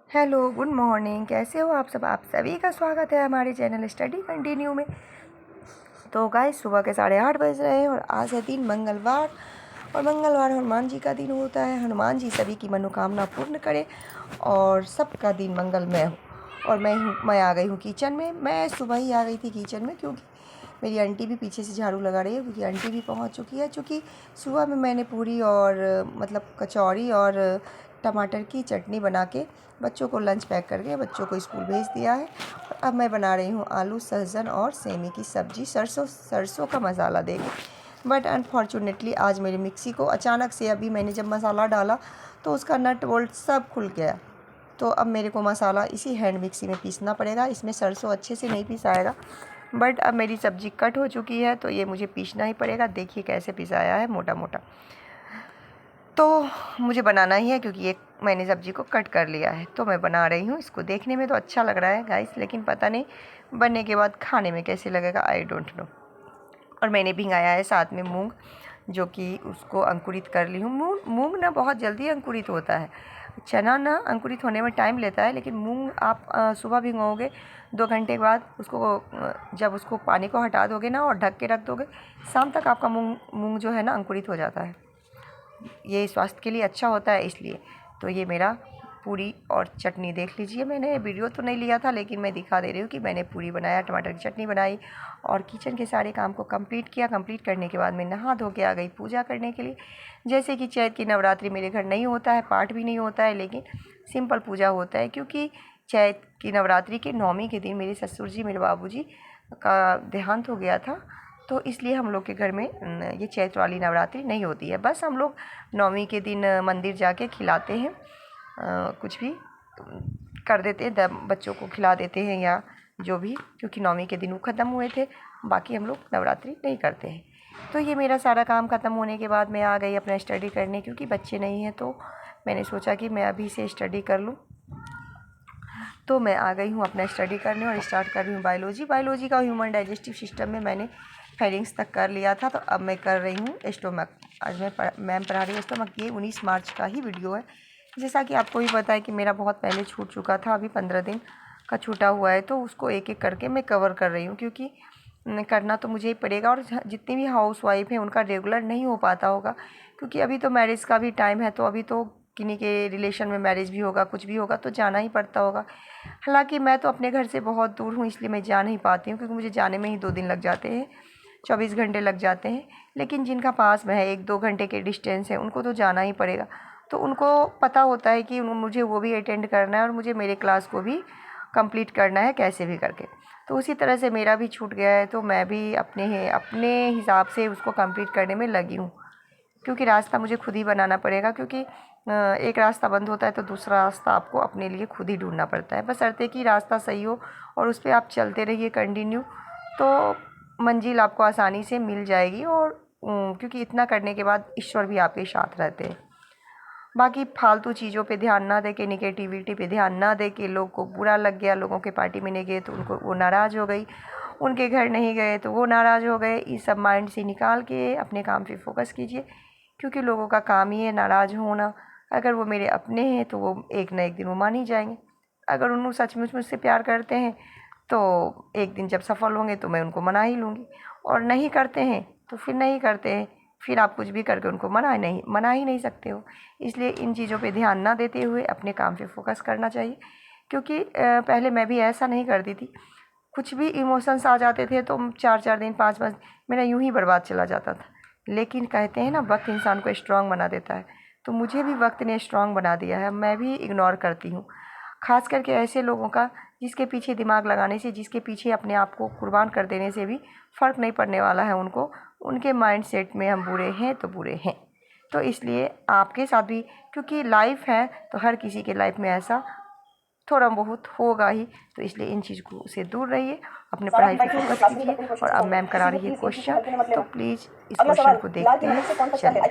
Hello, good morning. कैसे हो आप सब? आप सभी का स्वागत है हमारे चैनल स्टडी कंटिन्यू में। तो गाइस, सुबह के 8:30 बज रहे हैं और आज है दिन मंगलवार। और मंगलवार हनुमान जी का दिन होता है। हनुमान जी सभी की मनोकामना पूर्ण करे और सबका दिन मंगलमय हो। और मैं आ गई हूँ किचन में। मैं सुबह ही आ गई थी किचन में क्योंकि मेरी आंटी भी पीछे से झाड़ू लगा रही है, क्योंकि आंटी भी पहुँच चुकी है। क्योंकि सुबह में मैंने पूरी और मतलब कचौड़ी और टमाटर की चटनी बना के बच्चों को लंच पैक करके बच्चों को स्कूल भेज दिया है। और अब मैं बना रही हूँ आलू सहजन और सेमी की सब्ज़ी सरसों का मसाला देके। बट अनफॉर्चुनेटली आज मेरी मिक्सी को अचानक से, अभी मैंने जब मसाला डाला तो उसका नट बोल्ट सब खुल गया। तो अब मेरे को मसाला इसी हैंड मिक्सी में पीसना पड़ेगा। इसमें सरसों अच्छे से नहीं पिसाएगा। बट अब मेरी सब्ज़ी कट हो चुकी है तो ये मुझे पीसना ही पड़ेगा। देखिए कैसे पिसाया है, मोटा मोटा। तो मुझे बनाना ही है क्योंकि ये मैंने सब्ज़ी को कट कर लिया है, तो मैं बना रही हूँ। इसको देखने में तो अच्छा लग रहा है गाइस, लेकिन पता नहीं बनने के बाद खाने में कैसे लगेगा, आई डोंट नो। और मैंने भिंगाया है साथ में मूंग, जो कि उसको अंकुरित कर ली हूँ। मूंग ना बहुत जल्दी अंकुरित होता है। चना ना अंकुरित होने में टाइम लेता है, लेकिन मूंग आप सुबह भिगोगे, 2 घंटे के बाद उसको जब उसको पानी को हटा दोगे ना और ढक के रख दोगे, शाम तक आपका मूंग जो है ना अंकुरित हो जाता है। ये स्वास्थ्य के लिए अच्छा होता है इसलिए। तो ये मेरा पूरी और चटनी देख लीजिए। मैंने वीडियो तो नहीं लिया था, लेकिन मैं दिखा दे रही हूँ कि मैंने पूरी बनाया, टमाटर की चटनी बनाई और किचन के सारे काम को कंप्लीट किया। कंप्लीट करने के बाद मैं नहा धो के आ गई पूजा करने के लिए। जैसे कि चैत की नवरात्रि मेरे घर नहीं होता है, पाठ भी नहीं होता है, लेकिन सिंपल पूजा होता है। क्योंकि चैत की नवरात्रि के 9वीं के दिन मेरे ससुर जी, मेरे बाबू जी का देहांत हो गया था। तो इसलिए हम लोग के घर में ये चैत्र वाली नवरात्रि नहीं होती है। बस हम लोग 9वीं के दिन मंदिर जाके खिलाते हैं, कुछ भी कर देते हैं, बच्चों को खिला देते हैं या जो भी, क्योंकि 9वीं के दिन वो ख़त्म हुए थे। बाकी हम लोग नवरात्रि नहीं करते हैं। तो ये मेरा सारा काम ख़त्म होने के बाद मैं आ गई अपना स्टडी करने, क्योंकि बच्चे नहीं हैं। तो मैंने सोचा कि मैं अभी से स्टडी कर लूँ। तो मैं आ गई हूँ अपना स्टडी करने और स्टार्ट कर रही हूँ बायोलॉजी का ह्यूमन डाइजेस्टिव सिस्टम में मैंने फेरिंग्स तक कर लिया था। तो अब मैं कर रही हूँ स्टोमक। आज मैम पढ़ा रही है स्टोमक। ये 19 मार्च का ही वीडियो है। जैसा कि आपको भी पता है कि मेरा बहुत पहले छूट चुका था, अभी 15 दिन का छूटा हुआ है। तो उसको एक एक करके मैं कवर कर रही हूँ, क्योंकि करना तो मुझे ही पड़ेगा। और जितनी भी हाउस वाइफ हैं उनका रेगुलर नहीं हो पाता होगा, क्योंकि अभी तो मैरिज का भी टाइम है। तो अभी तो किन्हीं के रिलेशन में मैरिज भी होगा, कुछ भी होगा, तो जाना ही पड़ता होगा। हालांकि मैं तो अपने घर से बहुत दूर हूँ, इसलिए मैं जा नहीं पाती हूँ, क्योंकि मुझे जाने में ही 2 दिन लग जाते हैं, 24 घंटे लग जाते हैं। लेकिन जिनका पास में है 1-2 घंटे के डिस्टेंस है, उनको तो जाना ही पड़ेगा। तो उनको पता होता है कि मुझे वो भी अटेंड करना है और मुझे मेरे क्लास को भी कंप्लीट करना है कैसे भी करके। तो उसी तरह से मेरा भी छूट गया है, तो मैं भी अपने हिसाब से उसको कंप्लीट करने में लगी हूँ। क्योंकि रास्ता मुझे खुद ही बनाना पड़ेगा, क्योंकि एक रास्ता बंद होता है तो दूसरा रास्ता आपको अपने लिए खुद ही ढूंढना पड़ता है। बशर्ते कि रास्ता सही हो और उस पर आप चलते रहिए कंटिन्यू, तो मंजिल आपको आसानी से मिल जाएगी। और क्योंकि इतना करने के बाद ईश्वर भी आपके साथ रहते हैं। बाकी फालतू चीज़ों पे ध्यान ना दे के, निगेटिविटी पे ध्यान ना दे के, लोग को बुरा लग गया, लोगों के पार्टी में नहीं गए तो उनको वो नाराज़ हो गई, उनके घर नहीं गए तो वो नाराज़ हो गए। ये सब माइंड से निकाल के अपने काम पे फोकस कीजिए, क्योंकि लोगों का काम ही है नाराज़ होना। अगर वो मेरे अपने हैं तो वो एक ना एक दिन वो मान ही जाएंगे। अगर उन्होंने सचमुच मुझसे प्यार करते हैं तो एक दिन जब सफल होंगे तो मैं उनको मना ही लूँगी। और नहीं करते हैं तो फिर नहीं करते हैं, फिर आप कुछ भी करके उनको मना ही नहीं सकते हो। इसलिए इन चीज़ों पे ध्यान ना देते हुए अपने काम पे फोकस करना चाहिए। क्योंकि पहले मैं भी ऐसा नहीं करती थी। कुछ भी इमोशंस आ जाते थे तो 4-4 दिन 5-5 मेरा यूं ही बर्बाद चला जाता था। लेकिन कहते हैं ना, वक्त इंसान को स्ट्रांग बना देता है। तो मुझे भी वक्त ने स्ट्रांग बना दिया है। मैं भी इग्नोर करती हूँ, खास करके ऐसे लोगों का जिसके पीछे दिमाग लगाने से, जिसके पीछे अपने आप को कुर्बान कर देने से भी फ़र्क नहीं पड़ने वाला है उनको। उनके माइंडसेट में हम बुरे हैं तो बुरे हैं। तो इसलिए आपके साथ भी, क्योंकि लाइफ है तो हर किसी के लाइफ में ऐसा थोड़ा बहुत होगा ही। तो इसलिए इन चीज़ को से दूर रहिए, अपने पढ़ाई पे फोकस कीजिए। और अब मैम करा रही है क्वेश्चन, तो प्लीज़ इस क्वेश्चन को देखते हैं। चलिए,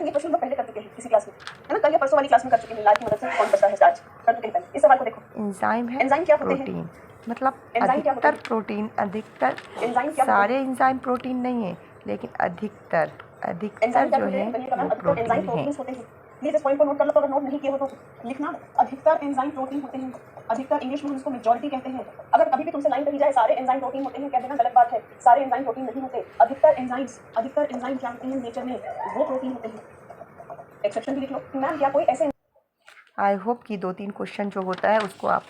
एंजाइम है प्रोटीन, मतलब अधिकतर प्रोटीन, अधिकतर सारे एंजाइम प्रोटीन नहीं है, लेकिन अधिकतर जो है वो प्रोटीन है। प्लीज इस पॉइंट को नोट कर लो, तो अगर नोट नहीं किए हो तो लिखना। अधिकतर एंजाइम प्रोटीन होते हैं। अधिकतर इंग्लिश में हम इसको मेजॉरिटी कहते हैं। अगर कभी भी तुमसे लाइन कही जाए सारे एंजाइम प्रोटीन होते हैं, कह देना गलत बात है। सारे एंजाइम प्रोटीन नहीं होते। अधिकतर एंजाइम क्या होते हैं नेचर में, वो प्रोटीन होते हैं। एक्सेप्शन भी लिख लो। मैम क्या कोई ऐसे आई होप कि 2-3 क्वेश्चन जो होता है उसको आप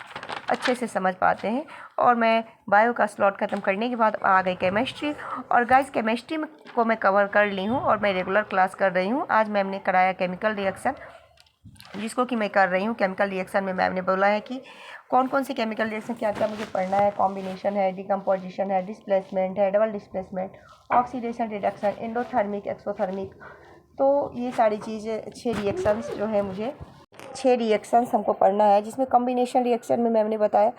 अच्छे से समझ पाते हैं। और मैं बायो का स्लॉट ख़त्म करने के बाद आ गई केमिस्ट्री। और गाइस केमिस्ट्री को मैं कवर कर ली हूँ और मैं रेगुलर क्लास कर रही हूँ। आज मैम ने कराया केमिकल रिएक्शन, जिसको कि मैं कर रही हूँ। केमिकल रिएक्शन में मैम ने बोला है कि कौन कौन से केमिकल रिएक्शन क्या क्या मुझे पढ़ना है। कॉम्बिनेशन है, डिकम्पोजिशन है, डिस्प्लेसमेंट है, double displacement, oxidation, reduction, endothermic, exothermic. तो ये सारी चीज़ें 6 रिएक्शंस जो है मुझे 6 रिएक्शंस हमको पढ़ना है। जिसमें कॉम्बिनेशन रिएक्शन में मैम ने बताया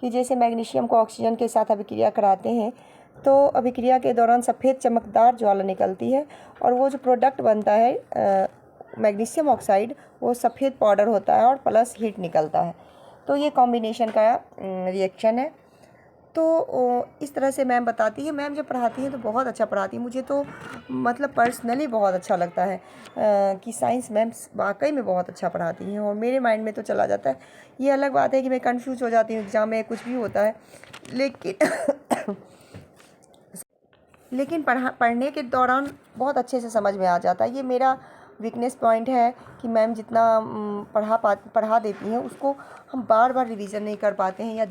कि जैसे मैग्नीशियम को ऑक्सीजन के साथ अभिक्रिया कराते हैं तो अभिक्रिया के दौरान सफ़ेद चमकदार ज्वाला निकलती है और वो जो प्रोडक्ट बनता है मैग्नीशियम ऑक्साइड वो सफ़ेद पाउडर होता है और प्लस हीट निकलता है। तो ये कॉम्बिनेशन का रिएक्शन है। तो इस तरह से मैम बताती है। मैम जब पढ़ाती है तो बहुत अच्छा पढ़ाती है। मुझे तो मतलब पर्सनली बहुत अच्छा लगता है कि साइंस मैम वाकई में बहुत अच्छा पढ़ाती हैं और मेरे माइंड में तो चला जाता है। ये अलग बात है कि मैं कंफ्यूज हो जाती हूँ एग्ज़ाम में, कुछ भी होता है, लेकिन पढ़ने के दौरान बहुत अच्छे से समझ में आ जाता है। ये मेरा वीकनेस पॉइंट है कि मैम जितना पढ़ा देती हैं उसको हम बार बार रिवीजन नहीं कर पाते हैं या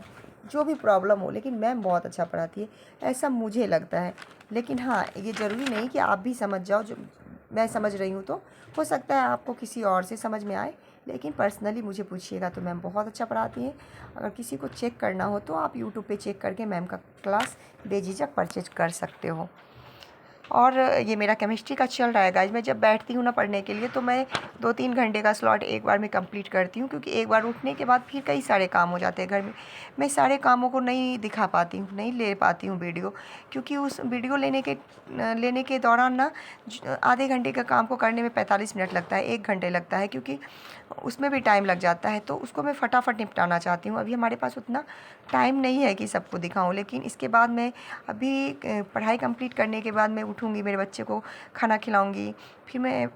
जो भी प्रॉब्लम हो, लेकिन मैम बहुत अच्छा पढ़ाती है, ऐसा मुझे लगता है। लेकिन हाँ, ये ज़रूरी नहीं कि आप भी समझ जाओ। जो मैं समझ रही हूँ तो हो सकता है आपको किसी और से समझ में आए, लेकिन पर्सनली मुझे पूछिएगा तो मैम बहुत अच्छा पढ़ाती हैं। अगर किसी को चेक करना हो तो आप यूट्यूब पे चेक करके मैम का क्लास बेझिझक परचेज कर सकते हो। और ये मेरा केमिस्ट्री का चल रहा है गाइज। मैं जब बैठती हूँ ना पढ़ने के लिए तो मैं 2-3 घंटे का स्लॉट एक बार में कंप्लीट करती हूँ, क्योंकि एक बार उठने के बाद फिर कई सारे काम हो जाते हैं घर में। मैं सारे कामों को नहीं दिखा पाती हूँ, नहीं ले पाती हूँ वीडियो, क्योंकि उस वीडियो लेने के दौरान ना आधे घंटे का काम को करने में 45 मिनट लगता है, 1 घंटे लगता है, क्योंकि उसमें भी टाइम लग जाता है। तो उसको मैं फटाफट निपटाना चाहती हूँ। अभी हमारे पास उतना टाइम नहीं है कि सबको दिखाऊँ, लेकिन इसके बाद मैं अभी पढ़ाई कंप्लीट करने के बाद मैं उठूँगी, मेरे बच्चे को खाना खिलाऊँगी, फिर मैं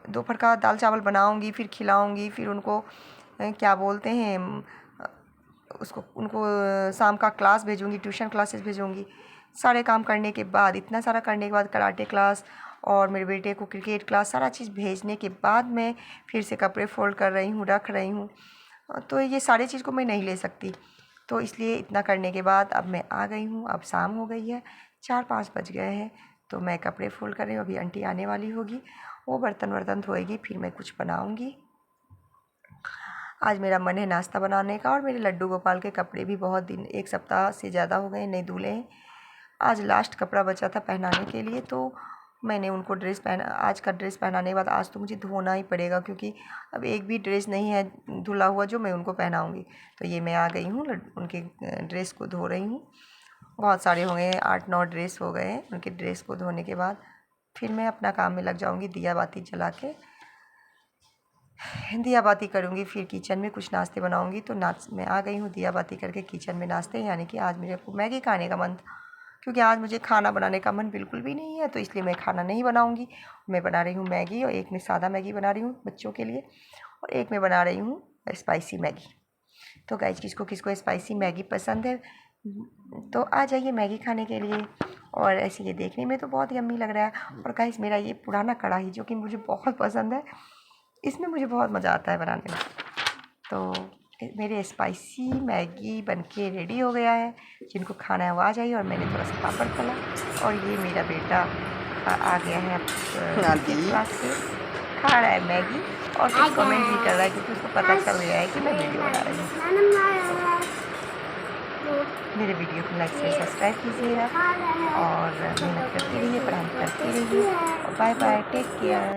दोपहर का दाल चावल बनाऊँगी, फिर खिलाऊँगी, फिर उनको क्या बोलते हैं उनको शाम का क्लास भेजूँगी, ट्यूशन क्लासेस भेजूँगी। सारे काम करने के बाद, इतना सारा करने के बाद, कराटे क्लास और मेरे बेटे को क्रिकेट क्लास, सारा चीज़ भेजने के बाद मैं फिर से कपड़े फोल्ड कर रही हूँ, रख रही हूँ। तो ये सारी चीज़ को मैं नहीं ले सकती, तो इसलिए इतना करने के बाद अब मैं आ गई हूँ। अब शाम हो गई है, 4-5 बज गए हैं, तो मैं कपड़े फोल्ड कर रही हूँ। अभी आंटी आने वाली होगी, वो बर्तन धोएगी, फिर मैं कुछ बनाऊँगी। आज मेरा मन है नाश्ता बनाने का। और मेरे लड्डू गोपाल के कपड़े भी बहुत दिन, 1 सप्ताह से ज़्यादा हो गए नहीं धुले हैं। आज लास्ट कपड़ा बचा था पहनाने के लिए, तो मैंने उनको आज का ड्रेस पहनाने के बाद आज तो मुझे धोना ही पड़ेगा, क्योंकि अब एक भी ड्रेस नहीं है धुला हुआ जो मैं उनको पहनाऊँगी। तो ये मैं आ गई हूँ, उनके ड्रेस को धो रही हूँ। बहुत सारे हो गए हैं, 8-9 ड्रेस हो गए हैं। उनके ड्रेस को धोने के बाद फिर मैं अपना काम में लग जाऊँगी, दिया बाती जला के दिया बाती करूँगी, फिर किचन में कुछ नाश्ते बनाऊँगी। तो मैं आ गई हूँ दिया बाती करके किचन में नाश्ते, यानी कि आज मेरे को मैगी खाने का मन था, क्योंकि आज मुझे खाना बनाने का मन बिल्कुल भी नहीं है, तो इसलिए मैं खाना नहीं बनाऊँगी। मैं बना रही हूँ मैगी, और एक में सादा मैगी बना रही हूँ बच्चों के लिए, और एक में बना रही हूँ स्पाइसी मैगी। तो गाइस किसको किसको स्पाइसी मैगी पसंद है तो आ जाइए मैगी खाने के लिए। और ऐसे ये देखने में तो बहुत यम्मी लग रहा है। और गाइस मेरा ये पुराना कढ़ाई जो कि मुझे बहुत पसंद है, इसमें मुझे बहुत मज़ा आता है बनाने में। तो मेरे स्पाइसी मैगी बनके रेडी हो गया है, जिनको खाना है वो आ जाइए। और मैंने थोड़ा सा पापड़ तला, और ये मेरा बेटा आ गया है क्लास से, खा रहा है मैगी और कुछ कमेंट भी कर रहा है, क्योंकि उसको पता चल गया है कि मैं वीडियो बना रही हूँ। मेरे वीडियो को लाइक से सब्सक्राइब कीजिएगा और मेहनत करते रहिए, पढ़ाई करते रहिए। और बाय बाय, टेक केयर।